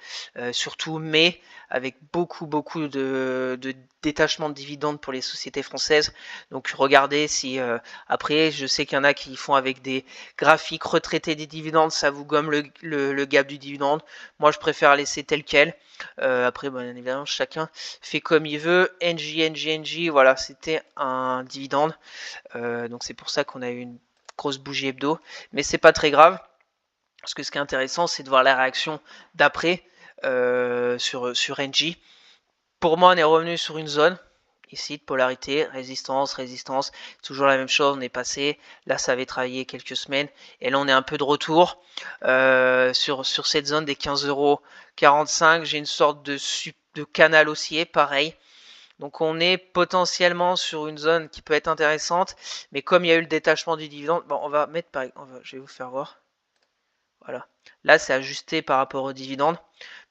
surtout mai, avec beaucoup de détachement de dividendes pour les sociétés françaises. Donc regardez si après, je sais qu'il y en a qui font avec des graphiques retraités des dividendes, ça vous gomme le gap du dividende. Moi, je préfère laisser tel quel. Après, bien évidemment, chacun fait comme il veut. Engie, voilà, c'était un dividende. Donc c'est pour ça qu'on a eu une grosse bougie hebdo. Mais c'est pas très grave. Parce que ce qui est intéressant, c'est de voir la réaction d'après sur Engie. Pour moi, on est revenu sur une zone ici de polarité, résistance, toujours la même chose, on est passé, là ça avait travaillé quelques semaines, et là on est un peu de retour sur cette zone des 15,45 €, j'ai une sorte de canal haussier, pareil, donc on est potentiellement sur une zone qui peut être intéressante, mais comme il y a eu le détachement du dividende, bon on va mettre par exemple, je vais vous faire voir, voilà, là c'est ajusté par rapport au dividende,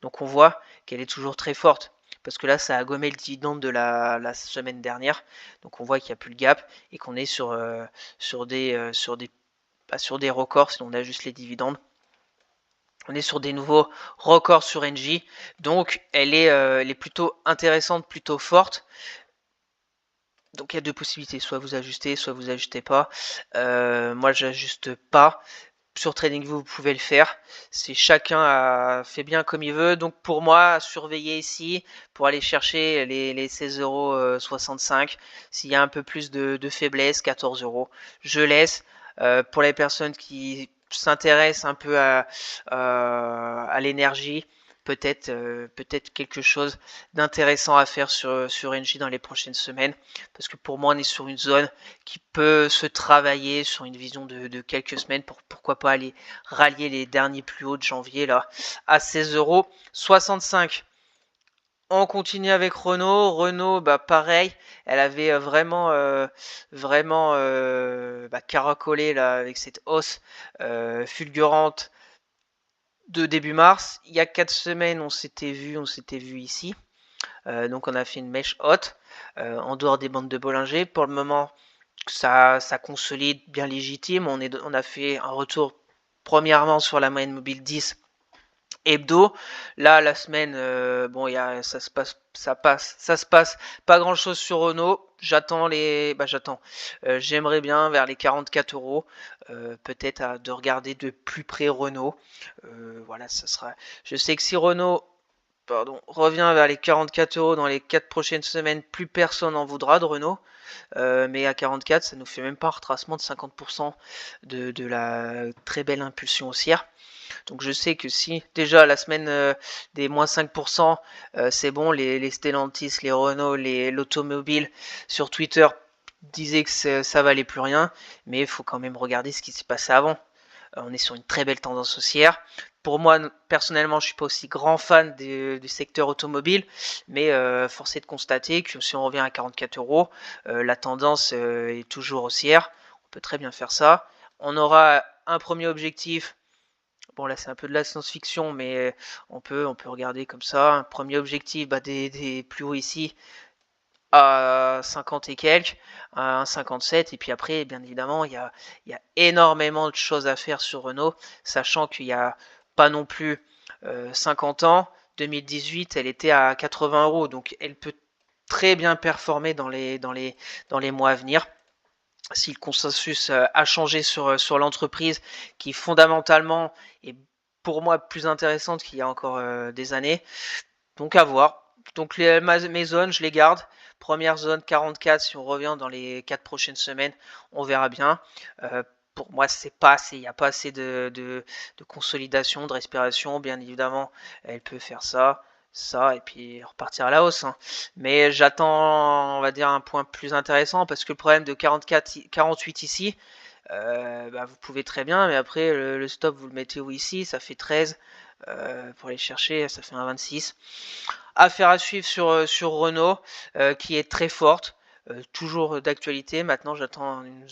donc on voit qu'elle est toujours très forte. Parce que là, ça a gommé le dividende de la semaine dernière. Donc on voit qu'il n'y a plus le gap et qu'on est sur des records si on ajuste les dividendes. On est sur des nouveaux records sur Engie. Donc elle est plutôt intéressante, plutôt forte. Donc il y a deux possibilités, soit vous ajustez, soit vous ajustez pas. Moi, j'ajuste pas. Sur TradingView, vous pouvez le faire. C'est chacun fait bien comme il veut. Donc pour moi, surveiller ici pour aller chercher les 16,65 €. S'il y a un peu plus de faiblesse, 14 €. Je laisse. Pour les personnes qui s'intéressent un peu à l'énergie, peut-être quelque chose d'intéressant à faire sur Engie dans les prochaines semaines. Parce que pour moi, on est sur une zone qui peut se travailler sur une vision de quelques semaines pour pourquoi pas aller rallier les derniers plus hauts de janvier là à 16,65 €. On continue avec Renault. Renault, bah pareil, elle avait vraiment caracolé là avec cette hausse fulgurante de début mars. Il y a 4 semaines, on s'était vu ici. Donc on a fait une mèche haute en dehors des bandes de Bollinger. Pour le moment, ça consolide bien légitime. On a fait un retour premièrement sur la moyenne mobile 10 hebdo. Là, la semaine, bon, ça se passe pas grand chose sur Renault. J'aimerais bien vers les 44 €, peut-être de regarder de plus près Renault. Voilà, ça sera. Je sais que si Renault revient vers les 44 € dans les 4 prochaines semaines, plus personne n'en voudra de Renault. Mais à 44, ça nous fait même pas un retracement de 50% de la très belle impulsion haussière. Donc je sais que si déjà la semaine des moins 5%, c'est bon, les Stellantis, les Renault, l'automobile sur Twitter disaient que ça valait plus rien, mais il faut quand même regarder ce qui s'est passé avant. On est sur une très belle tendance haussière. Pour moi, personnellement, je ne suis pas aussi grand fan du secteur automobile, mais force est de constater que si on revient à 44 €, la tendance est toujours haussière. On peut très bien faire ça. On aura un premier objectif. Bon, là, c'est un peu de la science-fiction, mais on peut regarder comme ça. Un premier objectif, des plus hauts ici, à 50 et quelques, à 1,57, et puis après, bien évidemment, il y a énormément de choses à faire sur Renault, sachant qu'il n'y a pas non plus 50 ans. 2018, elle était à 80 €, donc elle peut très bien performer dans les mois à venir. Si le consensus a changé sur l'entreprise, qui fondamentalement est pour moi plus intéressante qu'il y a encore des années. Donc à voir. Donc mes zones, je les garde. Première zone 44, si on revient dans les 4 prochaines semaines, on verra bien. Pour moi, c'est pas assez, il n'y a pas assez de consolidation, de respiration. Bien évidemment, elle peut faire ça, et puis repartir à la hausse. Hein. Mais j'attends, on va dire, un point plus intéressant parce que le problème de 44, 48 ici, vous pouvez très bien, mais après le stop, vous le mettez où ici, ça fait 13. Pour aller chercher, ça fait un 26. Affaire à suivre sur Renault, qui est très forte, toujours d'actualité. Maintenant, j'attends une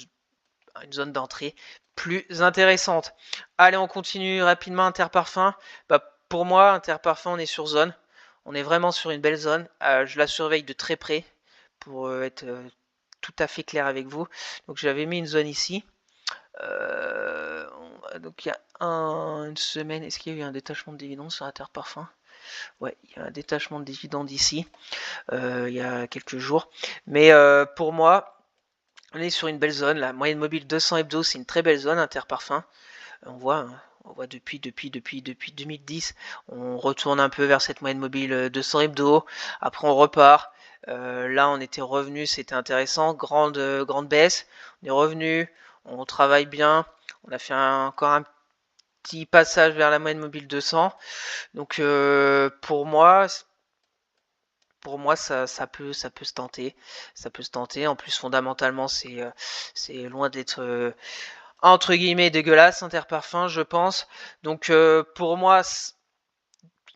zone d'entrée plus intéressante. Allez, on continue rapidement. Interparfum. Pour moi, Interparfum, on est sur zone. On est vraiment sur une belle zone. Je la surveille de très près pour être tout à fait clair avec vous. Donc, j'avais mis une zone ici. Donc, il y a une semaine. Est-ce qu'il y a eu un détachement de dividendes sur Interparfum? Ouais, il y a un détachement de dividendes ici, il y a quelques jours. Mais pour moi, on est sur une belle zone. La moyenne mobile 200 hebdo, c'est une très belle zone, Interparfum. On voit depuis 2010, on retourne un peu vers cette moyenne mobile 200 hebdo. Après, on repart. Là, on était revenu, c'était intéressant. Grande baisse. On est revenu, on travaille bien. On a fait encore un petit passage vers la moyenne mobile 200. Donc pour moi ça peut se tenter. Ça peut se tenter. En plus fondamentalement c'est loin d'être entre guillemets dégueulasse Interparfum, je pense. Donc pour moi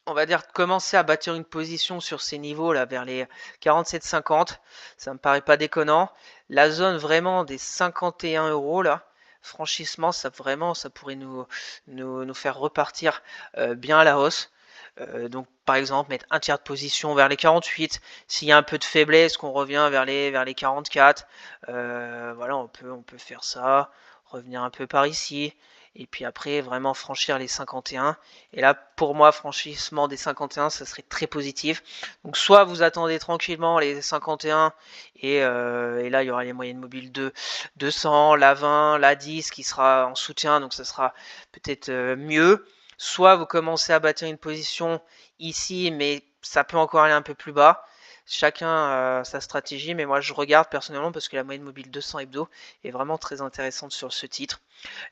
on va dire commencer à bâtir une position sur ces niveaux là vers les 47,50, ça me paraît pas déconnant. La zone vraiment des 51 € là, franchissement, ça pourrait nous faire repartir bien à la hausse. Donc par exemple mettre un tiers de position vers les 48. S'il y a un peu de faiblesse, qu'on revient vers les 44. Voilà, on peut faire ça, revenir un peu par ici. Et puis après vraiment franchir les 51. Et là pour moi franchissement des 51 ça serait très positif. Donc soit vous attendez tranquillement les 51 et là il y aura les moyennes mobiles de 200, la 20, la 10 qui sera en soutien, donc ça sera peut-être mieux. Soit vous commencez à bâtir une position ici, mais ça peut encore aller un peu plus bas. Chacun sa stratégie, mais moi je regarde personnellement parce que la moyenne mobile 200 hebdo est vraiment très intéressante sur ce titre.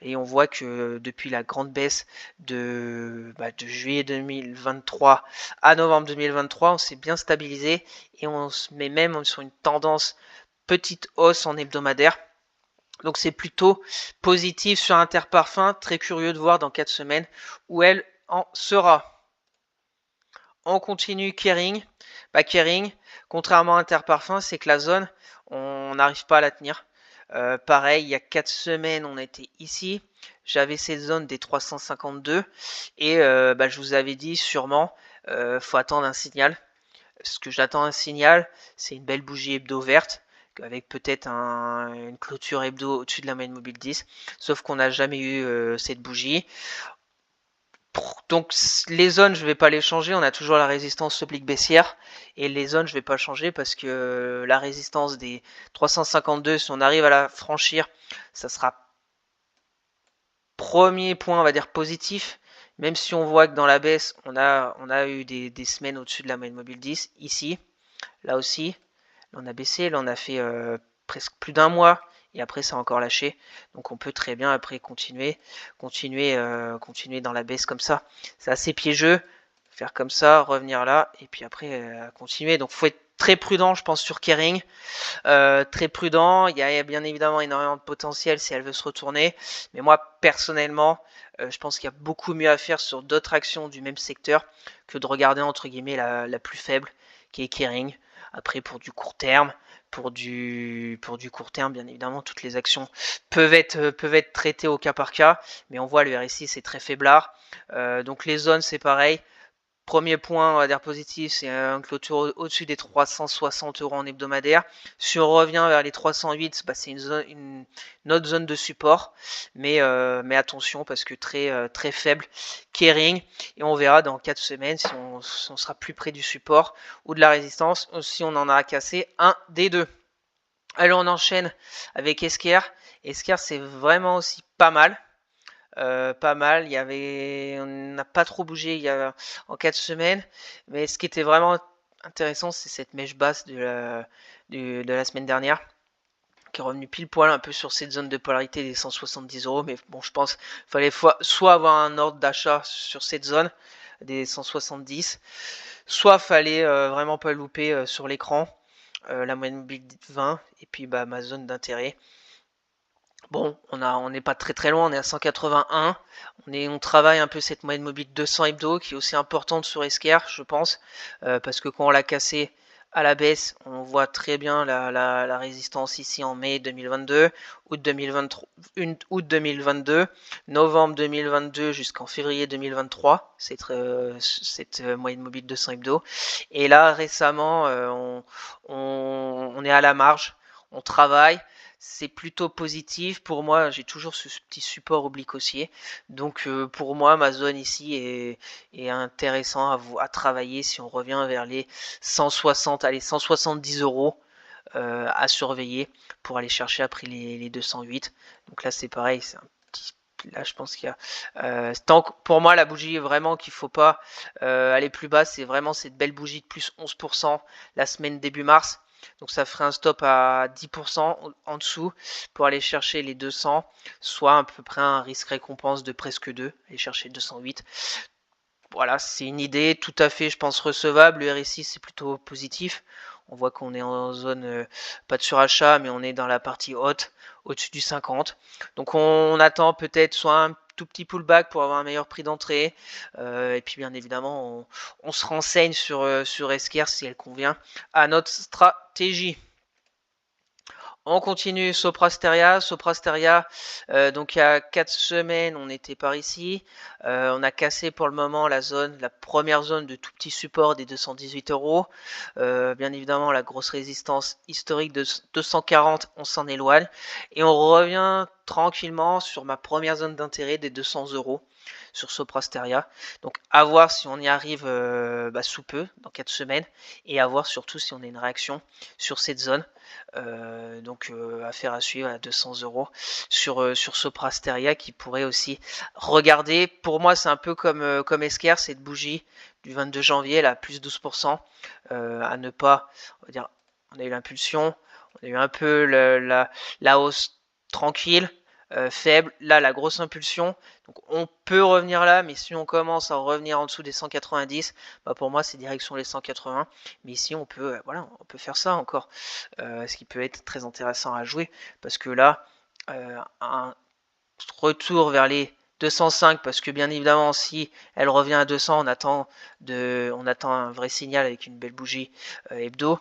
Et on voit que depuis la grande baisse de juillet 2023 à novembre 2023, on s'est bien stabilisé et on se met même sur une tendance petite hausse en hebdomadaire. Donc c'est plutôt positif sur Interparfum, très curieux de voir dans 4 semaines où elle en sera. On continue Kering. Kering, contrairement à Interparfum, c'est que la zone, on n'arrive pas à la tenir. Pareil, il y a 4 semaines, on était ici. J'avais cette zone des 352 et je vous avais dit sûrement, faut attendre un signal. Ce que j'attends un signal, c'est une belle bougie hebdo verte avec peut-être une clôture hebdo au-dessus de la moyenne mobile 10, sauf qu'on n'a jamais eu cette bougie. Donc les zones, je ne vais pas les changer, on a toujours la résistance oblique baissière, et les zones, je ne vais pas changer parce que la résistance des 352, si on arrive à la franchir, ça sera premier point, on va dire, positif, même si on voit que dans la baisse, on a eu des semaines au-dessus de la moyenne mobile 10, ici, là aussi, là on a baissé, là on a fait presque plus d'un mois, et après ça a encore lâché. Donc on peut très bien après continuer dans la baisse comme ça. C'est assez piégeux, faire comme ça, revenir là, et puis après continuer. Donc faut être très prudent, je pense, sur Kering. Très prudent, il y a bien évidemment énormément de potentiel si elle veut se retourner. Mais moi, personnellement, je pense qu'il y a beaucoup mieux à faire sur d'autres actions du même secteur que de regarder entre guillemets la plus faible, qui est Kering. Après, pour du court terme, bien évidemment, toutes les actions peuvent être traitées au cas par cas, mais on voit le RSI c'est très faiblard. Donc les zones c'est pareil. Premier point, on va dire positif, c'est une clôture au-dessus des 360 € en hebdomadaire. Si on revient vers les 308, c'est une autre zone de support. Mais attention, parce que très faible Kering. Et on verra dans 4 semaines si on sera plus près du support ou de la résistance, ou si on en a cassé un des deux. Allez, on enchaîne avec Esker. Esker, c'est vraiment aussi pas mal. pas mal. On n'a pas trop bougé en 4 semaines, mais ce qui était vraiment intéressant, c'est cette mèche basse de la semaine dernière, qui est revenu pile poil un peu sur cette zone de polarité des 170 euros. Mais bon, je pense qu'il fallait soit avoir un ordre d'achat sur cette zone des 170, soit fallait vraiment pas louper sur l'écran la moyenne mobile 20 et puis ma zone d'intérêt. Bon, on n'est pas très loin, on est à 181. On travaille un peu cette moyenne mobile 200 hebdo qui est aussi importante sur Esquerre, je pense, parce que quand on l'a cassé à la baisse, on voit très bien la résistance ici en mai 2022, août 2022, novembre 2022 jusqu'en février 2023, cette moyenne mobile 200 hebdo. Et là, récemment, on est à la marge, on travaille. C'est plutôt positif. Pour moi, j'ai toujours ce petit support oblique haussier. Donc pour moi, ma zone ici est intéressant à travailler si on revient vers les 160, allez, 170 euros à surveiller pour aller chercher après les 208. Donc là, c'est pareil, c'est un petit. Là, je pense qu'il y a. Pour moi, la bougie vraiment qu'il ne faut pas aller plus bas, c'est vraiment cette belle bougie de plus 11% la semaine début mars. Donc ça ferait un stop à 10% en dessous pour aller chercher les 200, soit à peu près un risque récompense de presque 2, aller chercher 208. Voilà, c'est une idée tout à fait, je pense, recevable. Le RSI, c'est plutôt positif. On voit qu'on est en zone, pas de surachat, mais on est dans la partie haute, au-dessus du 50. Donc on attend peut-être soit un tout petit pullback pour avoir un meilleur prix d'entrée. Et puis bien évidemment, on se renseigne sur Esquire si elle convient à notre stratégie. On continue Soprasteria. Soprasteria, donc il y a 4 semaines, on était par ici. On a cassé pour le moment la première zone de tout petit support des 218 euros. Bien évidemment, la grosse résistance historique de 240, on s'en éloigne. Et on revient tranquillement sur ma première zone d'intérêt des 200 euros sur Soprasteria. Donc à voir si on y arrive sous peu, dans 4 semaines, et à voir surtout si on a une réaction sur cette zone. Affaire à suivre à 200 euros sur Soprasteria qui pourrait aussi regarder. Pour moi, c'est un peu comme Esquire, cette bougie du 22 janvier, là, plus 12%, à ne pas, on va dire, on a eu l'impulsion, on a eu un peu la hausse tranquille, faible, là la grosse impulsion, donc on peut revenir là, mais si on commence à revenir en dessous des 190, pour moi c'est direction les 180, mais ici on peut faire ça encore, ce qui peut être très intéressant à jouer, parce que là, un retour vers les 205, parce que bien évidemment si elle revient à 200, on attend un vrai signal avec une belle bougie hebdo,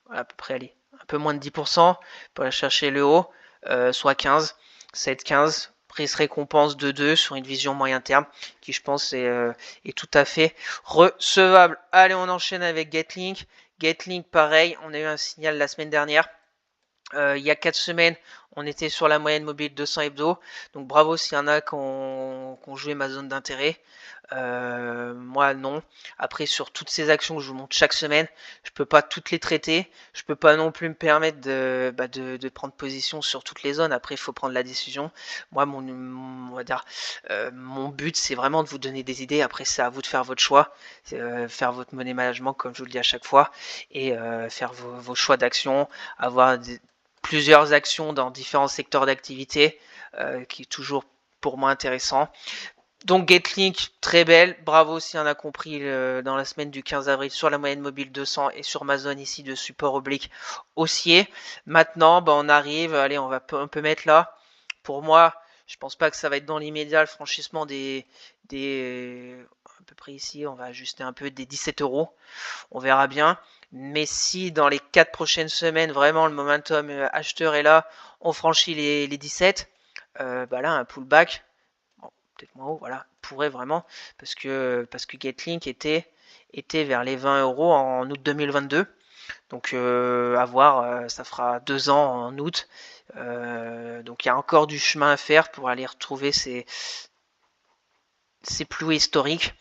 voilà, à peu près, allez, un peu moins de 10% pour aller chercher le haut, soit 15, 7, 15, prise récompense de 2 sur une vision moyen terme qui je pense est tout à fait recevable. Allez, on enchaîne avec Getlink. Getlink, pareil, on a eu un signal la semaine dernière. Il y a 4 semaines, on était sur la moyenne mobile 200 hebdo. Donc bravo s'il y en a qui ont joué ma zone d'intérêt. Moi non. Après sur toutes ces actions que je vous montre chaque semaine, je peux pas toutes les traiter. Je peux pas non plus me permettre de prendre position sur toutes les zones. Après il faut prendre la décision. Moi mon but c'est vraiment de vous donner des idées. Après c'est à vous de faire votre choix, faire votre money management comme je vous le dis à chaque fois, et faire vos choix d'action, avoir plusieurs actions dans différents secteurs d'activité, qui est toujours pour moi intéressant. Donc Getlink, très belle, bravo si on a compris dans la semaine du 15 avril sur la moyenne mobile 200 et sur ma zone ici de support oblique haussier. Maintenant, on arrive, allez, on peut mettre là. Pour moi, je pense pas que ça va être dans l'immédiat le franchissement des à peu près ici, on va ajuster un peu des 17 euros. On verra bien. Mais si dans les 4 prochaines semaines, vraiment le momentum acheteur est là, on franchit les 17, là un pullback, peut-être moins haut, voilà, pourrait vraiment, parce que Getlink était vers les 20 euros en août 2022. Donc à voir, ça fera 2 ans en août. Donc il y a encore du chemin à faire pour aller retrouver ces plus hauts historiques.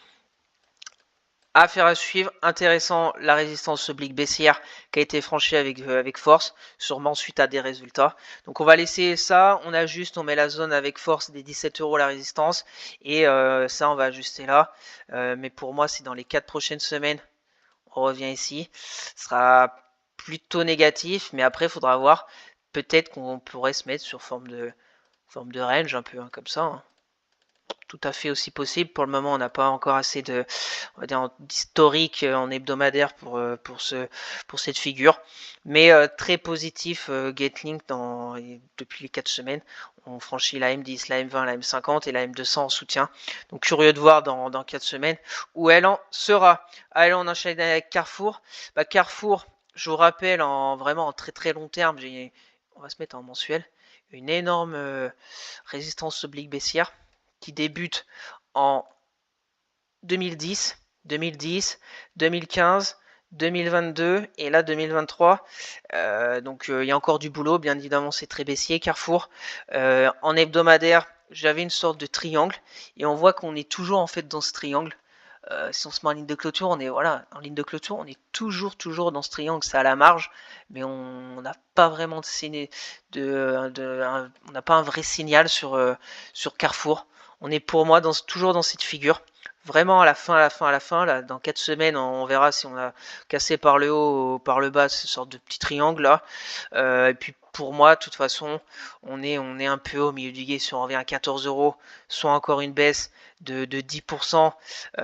Affaire à suivre, intéressant la résistance oblique baissière qui a été franchie avec force, sûrement suite à des résultats. Donc on va laisser ça, on ajuste, on met la zone avec force des 17 € la résistance, et ça on va ajuster là. Mais pour moi c'est dans les 4 prochaines semaines, on revient ici, ce sera plutôt négatif, mais après il faudra voir, peut-être qu'on pourrait se mettre sur forme de range un peu comme ça, hein. Tout à fait aussi possible. Pour le moment, on n'a pas encore assez d'historique en hebdomadaire pour cette figure. Mais très positif Gatling depuis les 4 semaines. On franchit la M10, la M20, la M50 et la M200 en soutien. Donc curieux de voir dans 4 semaines où elle en sera. Allez, on enchaîne avec Carrefour. Carrefour, je vous rappelle, vraiment en très très long terme, on va se mettre en mensuel, une énorme résistance oblique baissière qui débute en 2010, 2015, 2022 et là 2023. Donc il y a encore du boulot, bien évidemment c'est très baissier. Carrefour, en hebdomadaire, j'avais une sorte de triangle et on voit qu'on est toujours en fait dans ce triangle. Si on se met en ligne de clôture, on est toujours dans ce triangle, c'est à la marge, mais on n'a pas vraiment on n'a pas un vrai signal sur Carrefour. On est pour moi toujours dans cette figure. Vraiment à la fin, là, dans 4 semaines, on verra si on a cassé par le haut ou par le bas ce sorte de petit triangle là. Et puis pour moi, de toute façon, on est un peu au milieu du gué. Si on revient à 14 €, soit encore une baisse de 10%,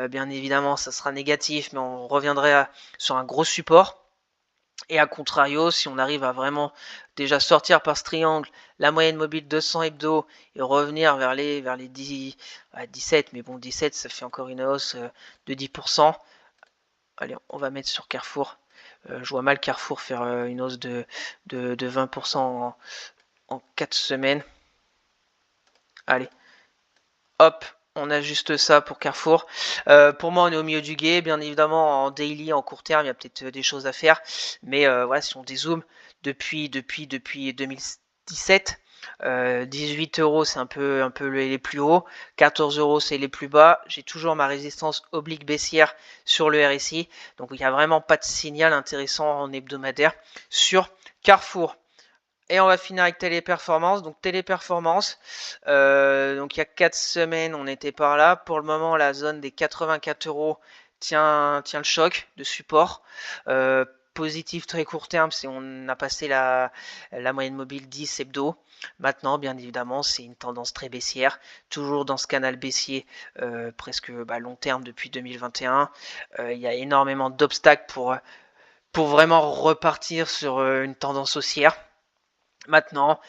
bien évidemment, ça sera négatif, mais on reviendrait sur un gros support. Et à contrario, si on arrive à vraiment déjà sortir par ce triangle la moyenne mobile 200 hebdo et revenir vers les 17, mais bon 17 ça fait encore une hausse de 10%. Allez, on va mettre sur Carrefour. Je vois mal Carrefour faire une hausse de 20% en 4 semaines. Allez, hop, on ajuste ça pour Carrefour. Pour moi, on est au milieu du gué. Bien évidemment, en daily, en court terme, il y a peut-être des choses à faire. Mais voilà, si on dézoome, depuis 2017, 18 € c'est un peu les plus hauts, 14 € c'est les plus bas. J'ai toujours ma résistance oblique baissière sur le RSI. Donc il n'y a vraiment pas de signal intéressant en hebdomadaire sur Carrefour. Et on va finir avec Téléperformance. Donc Téléperformance, donc il y a 4 semaines, on était par là. Pour le moment, la zone des 84 € tient le choc de support. Positif très court terme, c'est on a passé la moyenne mobile 10 hebdo. Maintenant, bien évidemment, c'est une tendance très baissière, toujours dans ce canal baissier presque long terme depuis 2021. Il y a énormément d'obstacles pour vraiment repartir sur une tendance haussière. Maintenant,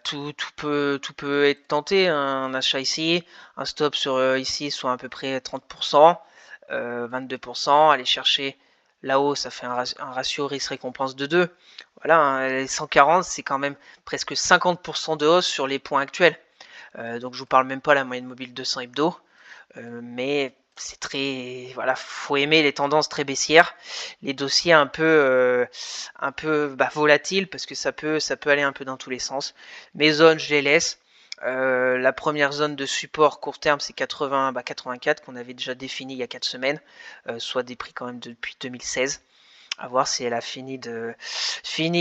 tout peut être tenté, hein. Un achat ici, un stop sur ici, soit à peu près 30%, 22%, aller chercher là-haut, ça fait un ratio risque-récompense de 2. Voilà, hein, les 140, c'est quand même presque 50% de hausse sur les points actuels. Donc je vous parle même pas de la moyenne mobile 200 hebdo, mais c'est très, voilà, faut aimer les tendances très baissières, les dossiers un peu volatiles, parce que ça peut aller un peu dans tous les sens. Mes zones, je les laisse. La première zone de support court terme, c'est 84 qu'on avait déjà défini il y a 4 semaines, soit des prix quand même depuis 2016. À voir si elle a fini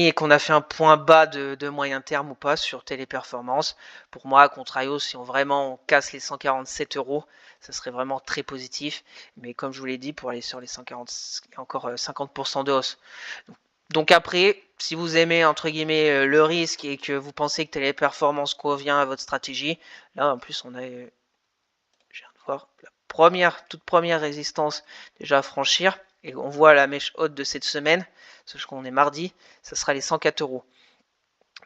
et qu'on a fait un point bas de moyen terme ou pas sur Téléperformance. Pour moi, à contrario, si on casse les 147 €, ça serait vraiment très positif. Mais comme je vous l'ai dit, pour aller sur les 140, il y a encore 50% de hausse. Donc après, si vous aimez entre guillemets le risque et que vous pensez que Téléperformance convient à votre stratégie, là en plus on a, je viens de voir la toute première résistance déjà à franchir. Et on voit la mèche haute de cette semaine, sache qu'on est mardi, ça sera les 104 €.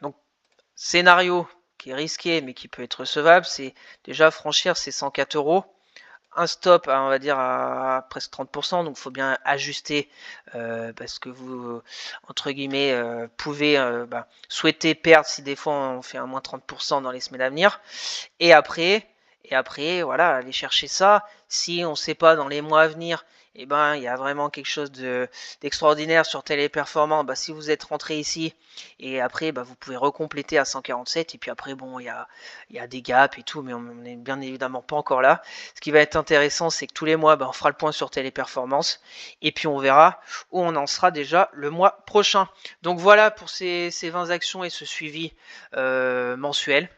Donc, scénario qui est risqué mais qui peut être recevable, c'est déjà franchir ces 104 €. Un stop, on va dire, à presque 30%, donc il faut bien ajuster parce que vous, entre guillemets, pouvez souhaiter perdre si des fois on fait un moins 30% dans les semaines à venir. Et après, voilà, aller chercher ça. Si on ne sait pas dans les mois à venir eh ben, il y a vraiment quelque chose d'extraordinaire sur Téléperformance. Bah, si vous êtes rentré ici et après, bah, vous pouvez recompléter à 147. Et puis après, bon, il y a des gaps et tout, mais on n'est bien évidemment pas encore là. Ce qui va être intéressant, c'est que tous les mois, bah, on fera le point sur Téléperformance. Et puis on verra où on en sera déjà le mois prochain. Donc voilà pour ces 20 actions et ce suivi mensuel.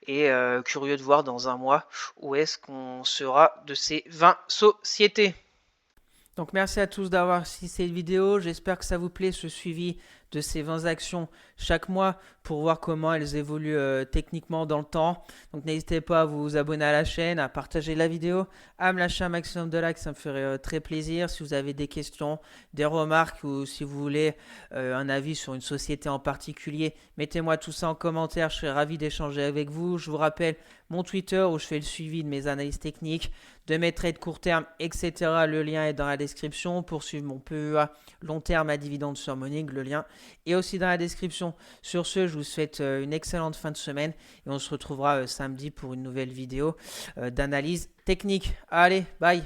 Et curieux de voir dans un mois où est-ce qu'on sera de ces 20 sociétés. Donc merci à tous d'avoir assisté cette vidéo. J'espère que ça vous plaît ce suivi de ces 20 actions chaque mois pour voir comment elles évoluent techniquement dans le temps. Donc n'hésitez pas à vous abonner à la chaîne, à partager la vidéo, à me lâcher un maximum de likes, ça me ferait très plaisir. Si vous avez des questions, des remarques ou si vous voulez un avis sur une société en particulier, mettez-moi tout ça en commentaire, je serai ravi d'échanger avec vous. Je vous rappelle mon Twitter où je fais le suivi de mes analyses techniques, de mes trades court terme, etc. Le lien est dans la description pour suivre mon PEA long terme à dividende sur Monig. Le lien est aussi dans la description. Sur ce, je vous souhaite une excellente fin de semaine et on se retrouvera samedi pour une nouvelle vidéo d'analyse technique. Allez, bye!